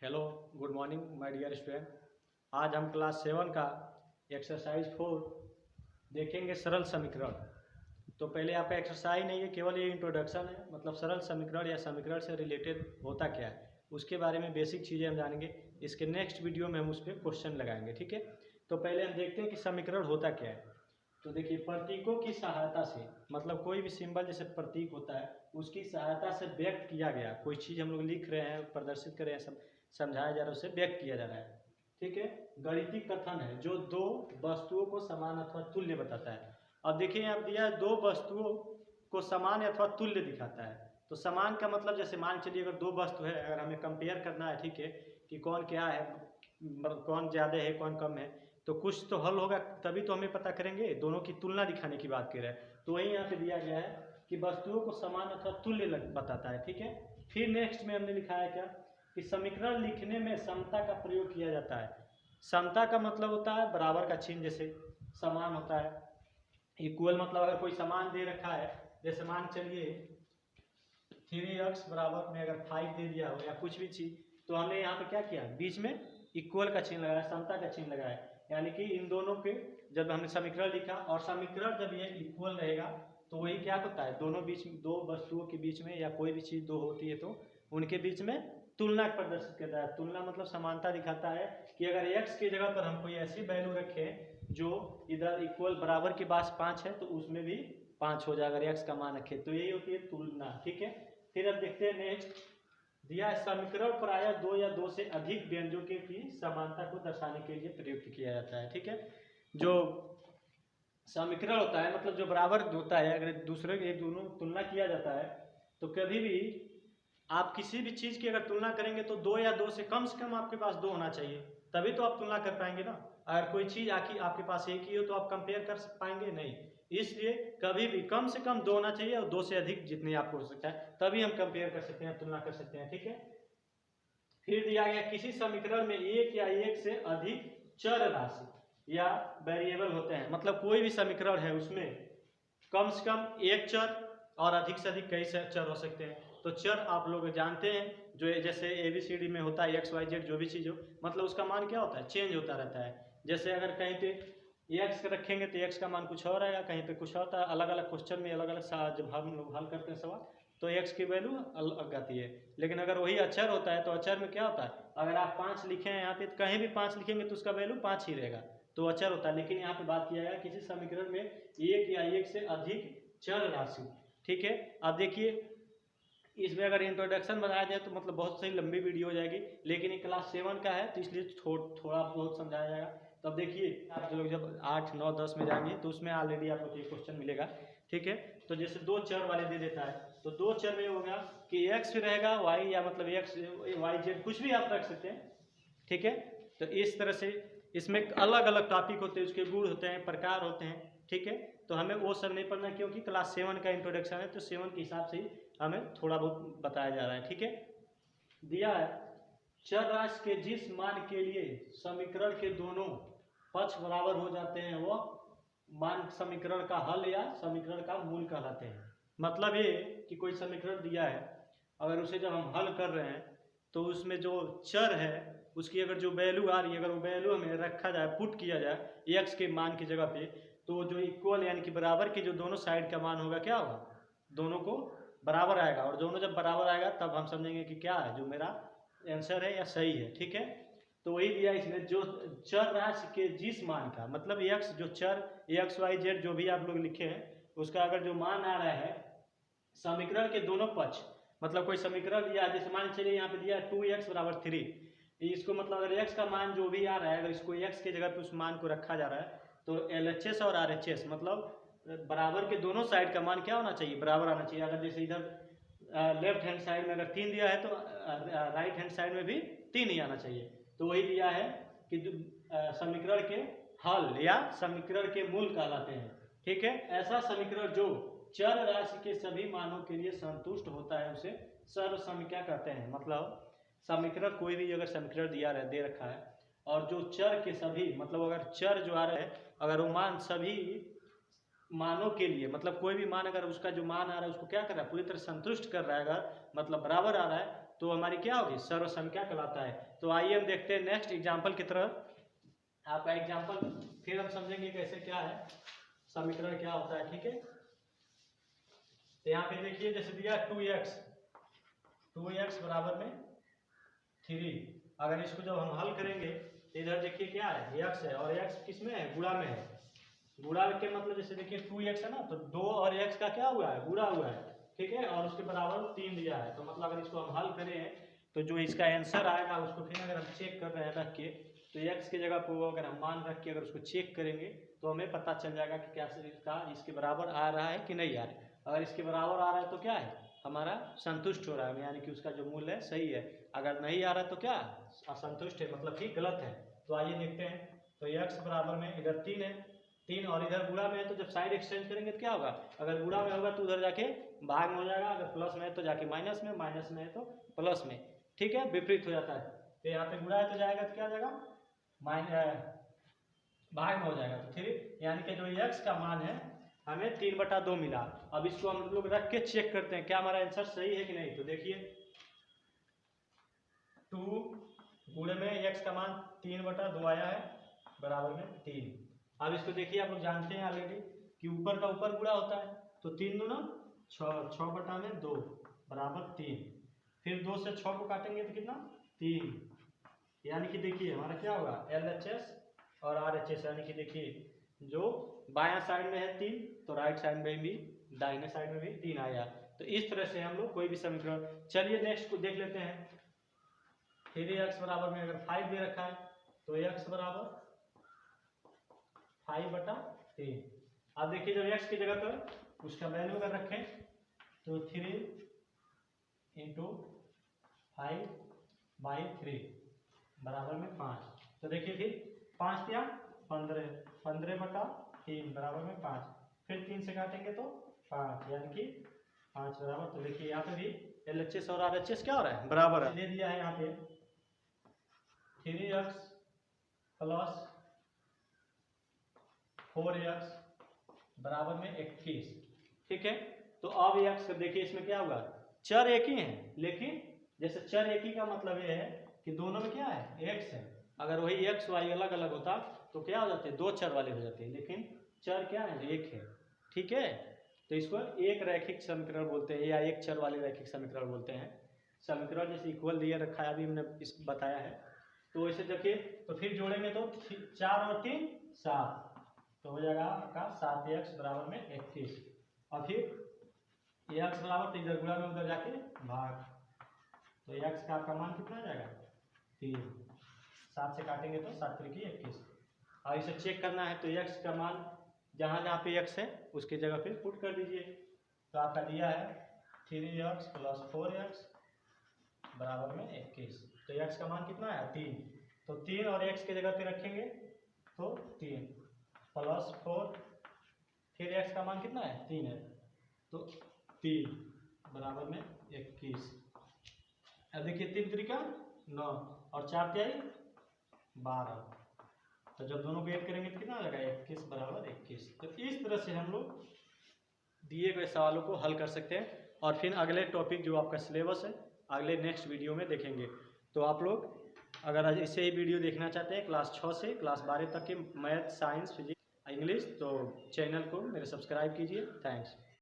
Hello, good morning my dear student. आज हम class 7 का एक्सरसाइज 4 देखेंगे, सरल समीकरण। तो पहले आपका एक्सरसाइज नहीं है, केवल ये इंट्रोडक्शन है, मतलब सरल समीकरण या समीकरण से रिलेटेड होता क्या है उसके बारे में बेसिक चीज़ें हम जानेंगे। इसके नेक्स्ट वीडियो में हम उस पर क्वेश्चन लगाएंगे, ठीक है। तो पहले हम देखते हैं कि समीकरण होता क्या है। तो देखिए, प्रतीकों की सहायता से, मतलब कोई भी सिंबल जैसे प्रतीक होता है उसकी सहायता से व्यक्त किया गया कोई चीज़ हम लोग लिख रहे हैं, प्रदर्शित कर रहे हैं, सब समझाया जा रहा है, उसे व्यक्त किया जा रहा है, ठीक है। गणितीय कथन है जो दो वस्तुओं को समान अथवा तुल्य बताता है। अब देखिए, यहाँ दिया है दो वस्तुओं को समान अथवा तुल्य दिखाता है। तो समान का मतलब जैसे मान चलिए अगर दो वस्तु है, अगर हमें कंपेयर करना है, ठीक है, कि कौन क्या है, कौन ज़्यादा है कौन कम है, तो कुछ तो हल होगा, तभी तो हमें पता करेंगे। दोनों की तुलना दिखाने की बात कर रहे हैं, तो वही यहाँ पे दिया गया है कि वस्तुओं को समान अथवा तुल्य बताता है, ठीक है। फिर नेक्स्ट में हमने लिखा है क्या कि समीकरण लिखने में समता का प्रयोग किया जाता है। समता का मतलब होता है बराबर का चिन्ह, जैसे समान होता है। इक्वल मतलब अगर कोई समान दे रखा है, जैसे मान चलिए 3x बराबर में अगर 5 दे दिया हो या कुछ भी चीज़, तो हमने यहाँ पे क्या किया, बीच में इक्वल का चिन्ह लगाया, समता का चिन्ह लगाया। यानी कि इन दोनों के जब हमने समीकरण लिखा, और समीकरण जब ये इक्वल रहेगा तो वही क्या होता है, दोनों बीच में, दो वस्तुओं के बीच में या कोई भी चीज़ दो होती है तो उनके बीच में तुलना प्रदर्शित करता है। तुलना मतलब समानता दिखाता है कि अगर x की जगह पर हम कोई ऐसी वैल्यू रखें जो इधर इक्वल बराबर के पास 5 है तो उसमें भी 5 हो जाए, अगर x का मान रखे, तो यही होती है तुलना, ठीक है। फिर अब देखते हैं नेक्स्ट, दिया समीकरण प्रायः दो या दो से अधिक व्यंजकों की समानता को दर्शाने के लिए प्रयुक्त किया जाता है, ठीक है। जो समीकरण होता है मतलब जो बराबर होता है, अगर दूसरे के दोनों तुलना किया जाता है तो कभी भी आप किसी भी चीज़ की अगर तुलना करेंगे तो दो या दो से कम आपके पास दो होना चाहिए, तभी तो आप तुलना कर पाएंगे ना। अगर कोई चीज़ आपके पास एक ही हो तो आप कंपेयर कर पाएंगे नहीं। इसलिए कभी भी कम से कम दो होना चाहिए और दो से अधिक जितने आपको हो सकता है, तभी हम कंपेयर कर सकते हैं, तुलना कर सकते हैं, ठीक है। फिर दिया गया किसी समीकरण में एक या एक से अधिक चर राशि या वेरिएबल होते हैं, मतलब कोई भी समीकरण है उसमें कम से कम एक चर और अधिक से अधिक कई चर हो सकते हैं। तो चर आप लोग जानते हैं, जो जैसे ABCD में होता है XYZ, जो भी चीज़ हो, मतलब उसका मान क्या होता है, चेंज होता रहता है। जैसे अगर कहीं पे x रखेंगे तो x का मान कुछ और आएगा, कहीं पे कुछ होता है, अलग अलग क्वेश्चन में अलग अलग, जब हम लोग हल करते हैं सवाल तो x की वैल्यू अलग आती है। लेकिन अगर वही अक्षर होता है तो अक्षर में क्या होता है, अगर आप 5 लिखे हैं यहाँ पे, तो कहीं भी 5 लिखेंगे तो उसका वैल्यू 5 ही रहेगा, तो अचर होता है। लेकिन यहाँ पे बात किया गया किसी समीकरण में एक या एक से अधिक चर राशि, ठीक है। अब देखिए, इसमें अगर इंट्रोडक्शन बनाया जाए तो मतलब बहुत सही लंबी वीडियो हो जाएगी, लेकिन ये क्लास 7 का है तो इसलिए थोड़ा बहुत समझाया जाएगा। तो अब देखिए, आप लोग जब 8, 9, 10 में जाएंगे तो उसमें ऑलरेडी आपको ये क्वेश्चन मिलेगा, ठीक है। तो जैसे दो चर वाले दे देता है, तो दो चर में होगा कि x रहेगा, y या मतलब x YZ कुछ भी आप रख सकते हैं, ठीक है। तो इस तरह से इसमें अलग अलग टॉपिक होते हैं, उसके गुण होते हैं, प्रकार होते हैं, ठीक है। तो हमें वो सब नहीं पढ़ना, क्योंकि क्लास 7 का इंट्रोडक्शन है, तो 7 के हिसाब से ही हमें थोड़ा बहुत बताया जा रहा है, ठीक है। दिया है चर राशि के जिस मान के लिए समीकरण के दोनों पक्ष बराबर हो जाते हैं वो मान समीकरण का हल या समीकरण का मूल कहलाते हैं। मतलब ये कि कोई समीकरण दिया है, अगर उसे जब हम हल कर रहे हैं तो उसमें जो चर है उसकी अगर जो वैल्यू आ रही है, अगर वो वैल्यू हमें रखा जाए, पुट किया जाए x के मान की जगह पे, तो जो इक्वल यानी कि बराबर के जो दोनों साइड का मान होगा क्या होगा, दोनों को बराबर आएगा, और दोनों जब बराबर आएगा तब हम समझेंगे कि क्या है जो मेरा आंसर है या सही है, ठीक है। तो वही दिया इसने, जो चर राशि के जिस मान का, मतलब x जो चर XYZ जो भी आप लोग लिखे हैं उसका अगर जो मान आ रहा है समीकरण के दोनों पक्ष, मतलब कोई समीकरण दिया, जैसे मान चलिए यहाँ पे दिया 2x बराबर 3, इसको मतलब अगर x का मान जो भी आ रहा है, अगर इसको x की जगह पे उस मान को रखा जा रहा है तो LHS और RHS मतलब बराबर के दोनों साइड का मान क्या होना चाहिए, बराबर आना चाहिए। अगर जैसे इधर लेफ्ट हैंड साइड में अगर 3 दिया है तो राइट हैंड साइड में भी 3 ही आना चाहिए। तो वही दिया है कि समीकरण के हल या समीकरण के मूल कहलाते हैं, ठीक है। ऐसा समीकरण जो चर राशि के सभी मानों के लिए संतुष्ट होता है उसे सर्वसमीकरण कहते हैं। मतलब समीकरण कोई भी अगर समीकरण दिया दे रखा है और जो चर के सभी, मतलब अगर चर जो आ रहा है अगर वो मान सभी मानों के लिए, मतलब कोई भी मान अगर उसका जो मान आ रहा है उसको क्या कर रहा है, पूरी तरह संतुष्ट कर रहा है, अगर मतलब बराबर आ रहा है, तो हमारी क्या होगी, सर्वसंख्या कहलाता है। तो आइए हम देखते हैं नेक्स्ट एग्जाम्पल की तरह। आपका एग्जाम्पल फिर हम समझेंगे कैसे क्या है समीकरण क्या होता है, ठीक है। तो यहाँ पे देखिए जैसे दिया 2x बराबर में 3। अगर इसको जब हम हल करेंगे तो इधर देखिए क्या है, x है और x किस में है, गुणा में है। गुणा के मतलब जैसे देखिए 2x है ना, तो 2 और x का क्या हुआ है, गुणा हुआ है, ठीक है, और उसके बराबर 3 दिया है। तो मतलब अगर इसको हम हल करें तो जो इसका आंसर आएगा उसको फिर अगर हम चेक कर रहे हैं रख के, तो x की जगह पर अगर हम मान रख के अगर उसको चेक करेंगे तो हमें पता चल जाएगा कि क्या इसके बराबर आ रहा है कि नहीं आ रहा है। अगर इसके बराबर आ रहा है तो क्या है, हमारा संतुष्ट हो रहा है, यानी कि उसका जो मूल्य है सही है। अगर नहीं आ रहा है तो क्या, असंतुष्ट है, मतलब कि गलत है। तो आइए देखते हैं। तो x बराबर में इधर 3 है, 3 और इधर गुणा में है, तो जब साइड एक्सचेंज करेंगे तो क्या होगा, अगर गुणा में होगा तो उधर जाके भाग में हो जाएगा, अगर प्लस में है तो जाके माइनस में, माइनस में है तो प्लस में, ठीक है, विपरीत हो जाता है। तो यहाँ पे गुणा है तो जाएगा तो क्या आ जाएगा, भाग में हो जाएगा। तो 3 यानी कि जो x का मान है हमें 3/2 मिला। अब इसको हम लोग रख के चेक करते हैं क्या हमारा आंसर सही है कि नहीं। तो देखिए 2 गुणे में x का मान 3/2 आया है बराबर में 3। अब इसको देखिए आप लोग जानते हैं ऑलरेडी कि ऊपर का ऊपर गुणा होता है, तो 3 दूना 6, 6/2 बराबर 3। फिर 2 से 6 को काटेंगे तो कितना, 3। यानी कि देखिए हमारा क्या होगा, LHS और RHS, यानी कि देखिए जो बायां साइड में है 3 तो राइट साइड में भी, दाहिने साइड में भी 3 आया। तो इस तरह से हम लोग कोई भी समीकरण। चलिए नेक्स्ट को देख लेते हैं। 3x बराबर में अगर 5 दे रखा है तो x बराबर 5/3। अब देखिए जब x की जगह पर उसका वैल्यू अगर रखें तो 3 × 5/3 बराबर में 5। तो देखिए फिर 5 या 15, 15/3 बराबर में 5। फिर 3 से काटेंगे तो 5, यानी कि 5 बराबर। तो देखिए यहाँ पे भी LHS और RHS क्या हो रहा है, बराबर है। दे दिया है यहाँ पे 3x + 4x बराबर में 21, ठीक है। तो अब x देखिए इसमें क्या हुआ, चर एक ही है, लेकिन जैसे चर एक ही का मतलब ये है कि दोनों में क्या है, x है। अगर वही x y अलग अलग होता तो क्या हो जाते, 2 चर वाले हो जाते, लेकिन चर क्या है, एक है, ठीक है। तो इसको एक रैखिक समीकरण बोलते हैं या एक चर वाले रैखिक समीकरण बोलते हैं। समीकरण जैसे इक्वल दिया रखा है, अभी हमने इस बताया है। तो ऐसे देखिए, तो फिर जोड़ेंगे तो 4 और 3 7, तो हो जाएगा आपका 7x बराबर में 21। और फिर x बराबर, तो इधर गुणा में उधर जाके भाग, तो x का आपका मान कितना आ जाएगा, 3। 7 से काटेंगे तो 7 × 21। और इसे चेक करना है तो x का मान जहाँ जहाँ पे x है उसकी जगह पे पुट कर दीजिए। तो आपका दिया है 3x + 4x बराबर में 21। तो x का मान कितना है, 3। तो 3 और x की जगह पे रखेंगे तो 3 + 4, फिर x का मान कितना है, 3 है, तो 3 बराबर में 21। अब देखिए 3 × 3 = 9 और 4 × 3 = 12। तो जब दोनों को ऐड करेंगे तो कितना आ जाएगा, 21 बराबर 21। तो इस तरह से हम लोग दिए गए सवालों को हल कर सकते हैं। और फिर अगले टॉपिक जो आपका सिलेबस है अगले नेक्स्ट वीडियो में देखेंगे। तो आप लोग अगर ऐसे ही वीडियो देखना चाहते हैं क्लास 6 से क्लास 12 तक के मैथ, साइंस, फिजिक्स, इंग्लिश, तो चैनल को मेरे सब्सक्राइब कीजिए। थैंक्स।